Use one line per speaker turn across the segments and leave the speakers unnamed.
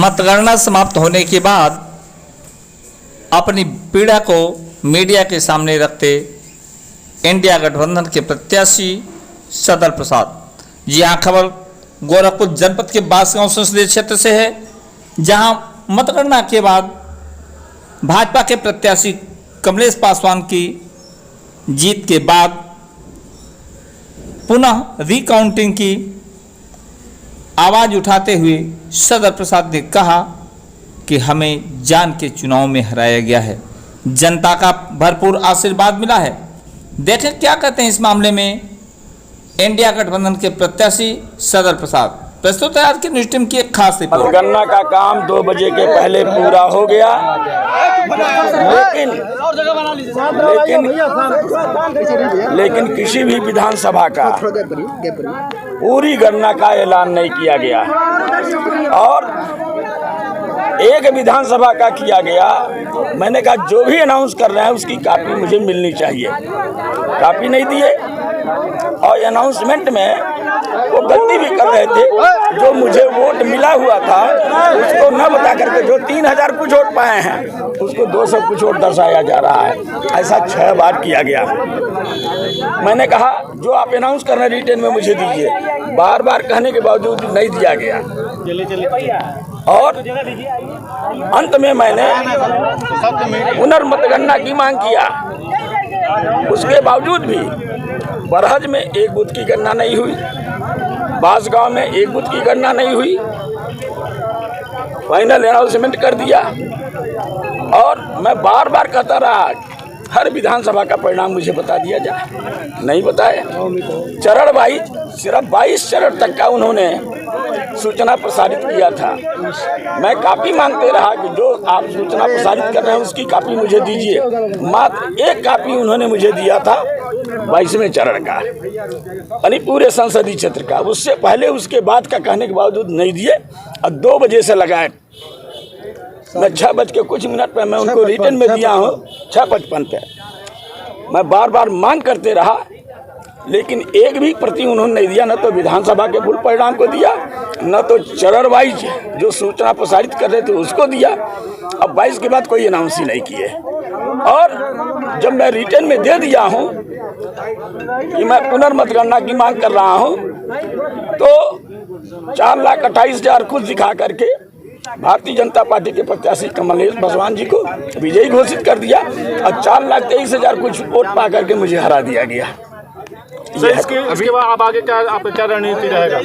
मतगणना समाप्त होने के बाद अपनी पीड़ा को मीडिया के सामने रखते इंडिया गठबंधन के प्रत्याशी सदर प्रसाद। जी हाँ, खबर गोरखपुर जनपद के बांसगांव संसदीय क्षेत्र से है, जहां मतगणना के बाद भाजपा के प्रत्याशी कमलेश पासवान की जीत के बाद पुनः रिकाउंटिंग की आवाज उठाते हुए सदर प्रसाद ने कहा कि हमें जान के चुनाव में हराया गया है, जनता का भरपूर आशीर्वाद मिला है। देखें क्या कहते हैं इस मामले में इंडिया गठबंधन के प्रत्याशी सदर प्रसाद। प्रस्तुत है आज की न्यूज टीम की एक खास रिपोर्ट।
मतगणना का काम 2 बजे के पहले पूरा हो गया, लेकिन किसी भी विधानसभा का पूरी गणना का ऐलान नहीं किया गया और एक विधानसभा का किया गया। मैंने कहा जो भी अनाउंस कर रहे हैं उसकी कॉपी मुझे मिलनी चाहिए, कॉपी नहीं दिए और अनाउंसमेंट में वो गलती भी कर रहे थे। जो मुझे वोट मिला हुआ था उसको न बता करके जो 3000 कुछ वोट पाए हैं उसको 200 कुछ वोट दर्शाया जा रहा है। ऐसा 6 बार किया गया। मैंने कहा जो आप अनाउंस कर रहे हैं रिटर्न में मुझे दीजिए, बार बार कहने के बावजूद नहीं दिया गया और अंत में मैंने पुनर्मतगणना की मांग किया। उसके बावजूद भी बरहज में एक बूथ की गणना नहीं हुई, बांसगांव में एक बूथ की गणना नहीं हुई। फाइनल अनाउंसमेंट कर दिया और मैं बार बार कहता रहा हर विधानसभा का परिणाम मुझे बता दिया जाए, नहीं बताए। चरण वाइज सिर्फ 22 चरण तक का उन्होंने सूचना प्रसारित किया था। मैं कॉपी मांगते रहा कि जो आप सूचना प्रसारित कर रहे हैं उसकी कॉपी मुझे दीजिए। मात्र एक कॉपी उन्होंने मुझे दिया था 22वें चरण का, यानी पूरे संसदीय क्षेत्र का। उससे पहले उसके बाद का कहने के बावजूद नहीं दिए और 2 बजे से लगाए। मैं 6 बज के कुछ मिनट पर मैं उनको रिटर्न में दिया हूँ, 6:55 पे। मैं बार बार मांग करते रहा लेकिन एक भी प्रति उन्होंने नहीं दिया। न तो विधानसभा के मूल परिणाम को दिया, न तो चरण वाइज जो सूचना प्रसारित कर रहे थे उसको दिया। अब 22 के बाद कोई अनाउंस ही नहीं किए। और जब मैं रिटर्न में दे दिया हूँ कि मैं पुनर्मतगणना की मांग कर रहा हूँ तो 4,28,000 कुछ दिखा करके भारतीय जनता पार्टी के प्रत्याशी कमलेश पासवान जी को विजयी घोषित कर दिया और 4,23,000 कुछ वोट पा करके मुझे हरा दिया गया।
इसके बाद अब आगे आपका क्या रणनीति रहेगा?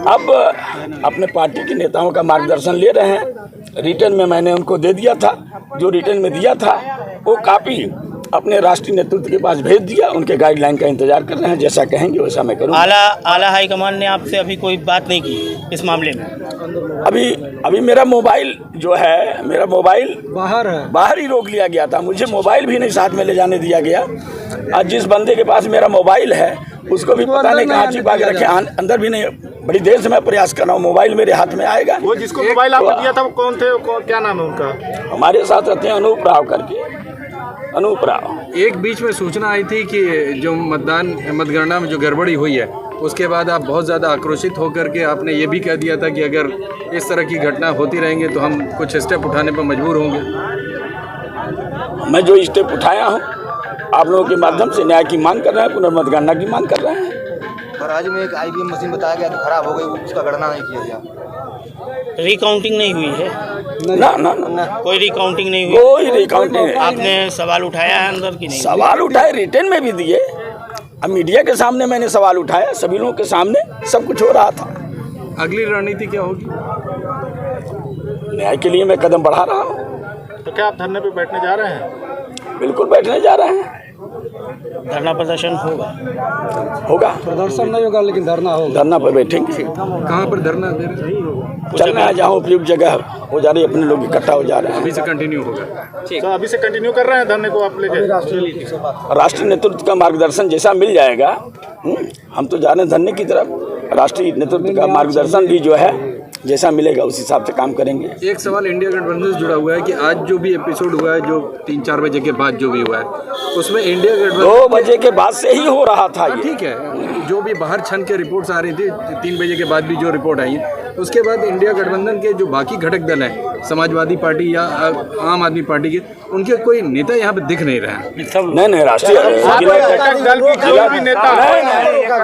अब अपने पार्टी के नेताओं का मार्गदर्शन ले रहे हैं। रिटर्न में मैंने उनको दे दिया था, जो रिटर्न में दिया था वो कॉपी अपने राष्ट्रीय नेतृत्व के पास भेज दिया। उनके गाइडलाइन का इंतजार कर रहे हैं, जैसा कहेंगे वैसा मैं करूँगा।
आला हाईकमान ने आपसे अभी कोई बात नहीं की इस मामले में?
अभी मेरा मोबाइल जो है, मेरा मोबाइल बाहर ही रोक लिया गया था। मुझे मोबाइल भी नहीं साथ में ले जाने दिया गया। आज जिस बंदे के पास मेरा मोबाइल है उसको भी पता नहीं कहाँ छिपा के रखे, अंदर भी नहीं। बड़ी देर से मैं प्रयास कर रहा हूँ, मोबाइल मेरे हाथ में आएगा।
वो जिसको मोबाइल आपको दिया था वो कौन थे, क्या नाम है उनका?
हमारे साथ रहते हैं अनूप राव करके, अनूप राव।
एक बीच में सूचना आई थी कि जो मतगणना में जो गड़बड़ी हुई है उसके बाद आप बहुत ज़्यादा आक्रोशित होकर के आपने ये भी कह दिया था कि अगर इस तरह की घटना होती रहेंगे तो हम कुछ स्टेप उठाने पर मजबूर होंगे।
मैं जो स्टेप उठाया हूँ आप लोगों के माध्यम से न्याय की मांग कर रहे हैं, पुनर्मतगणना की मांग कर रहे हैं।
बरहज में एक IBM मशीन बताया गया तो खराब हो गई, उसका गणना नहीं किया गया।
रिकाउंटिंग नहीं हुई है?
ना
कोई रिकाउंटिंग नहीं हुई?
कोई रिकाउंटिंग।
आपने सवाल उठाया है अंदर की नहीं?
सवाल उठाए, रिटर्न में भी दिए। अब मीडिया के सामने मैंने सवाल उठाया, सभी लोगों के सामने सब कुछ हो रहा था।
अगली रणनीति क्या होगी?
न्याय के लिए मैं कदम बढ़ा रहा हूँ।
तो क्या आप धरने पे बैठने जा रहे हैं?
बिल्कुल बैठने जा रहे हैं।
धरना प्रदर्शन
होगा।
प्रदर्शन नहीं होगा लेकिन धरना होगा।
धरना पर बैठेंगे।
कहाँ पर धरना दे रहे हैं?
चल रहे हैं जहाँ उपयुक्त जगह हो जा रही है, अपने लोग इकट्ठा हो जा रहे हैं।
अभी से कंटिन्यू होगा?
तो अभी से कंटिन्यू कर रहे हैं धरने को आप लेके?
राष्ट्रीय नेतृत्व का मार्गदर्शन जैसा मिल जाएगा, हम तो जा रहे हैं धरने की तरफ। राष्ट्रीय नेतृत्व का मार्गदर्शन भी जो है जैसा मिलेगा उस हिसाब से काम करेंगे।
एक सवाल इंडिया गठबंधन से जुड़ा हुआ है कि आज जो भी एपिसोड हुआ है, जो 3-4 बजे के बाद जो भी हुआ है, उसमें इंडिया गठबंधन
2 बजे के बाद से ही हो रहा था ये।
ठीक है, जो भी बाहर छन के रिपोर्ट्स आ रही थी 3 बजे के बाद भी जो रिपोर्ट आई उसके बाद इंडिया गठबंधन के जो बाकी घटक दल हैं, समाजवादी पार्टी या आम आदमी पार्टी के, उनके कोई नेता यहाँ पे दिख नहीं रहे हैं।
नहीं राष्ट्रीय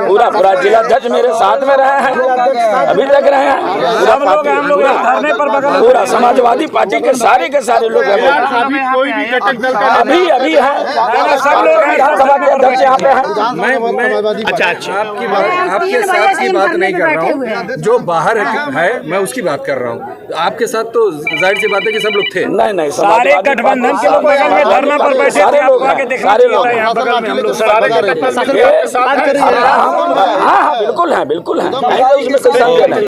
पूरा जिला अध्यक्ष मेरे साथ में रहे हैं, अभी तक रहे हैं। पूरा समाजवादी पार्टी के सारे लोग
कोई भी घटक दल का
अभी है, सब लोग विधानसभा के अध्यक्ष यहाँ पे हैं।
मैं अच्छा आपके साथ की बात नहीं कर रहा हूँ, जो बाहर है मैं उसकी बात कर रहा हूँ। आपके साथ तो जाहिर सी बात है कि सब लोग थे।
नहीं
सारे गठबंधन के लोग बगल में धरना पर बैठे थे, आपको आके देखना चाहिए था यहाँ बगल में हम लोग
सारे घटक दल
हाँ बिल्कुल है, उसमें कोई संदेह नहीं।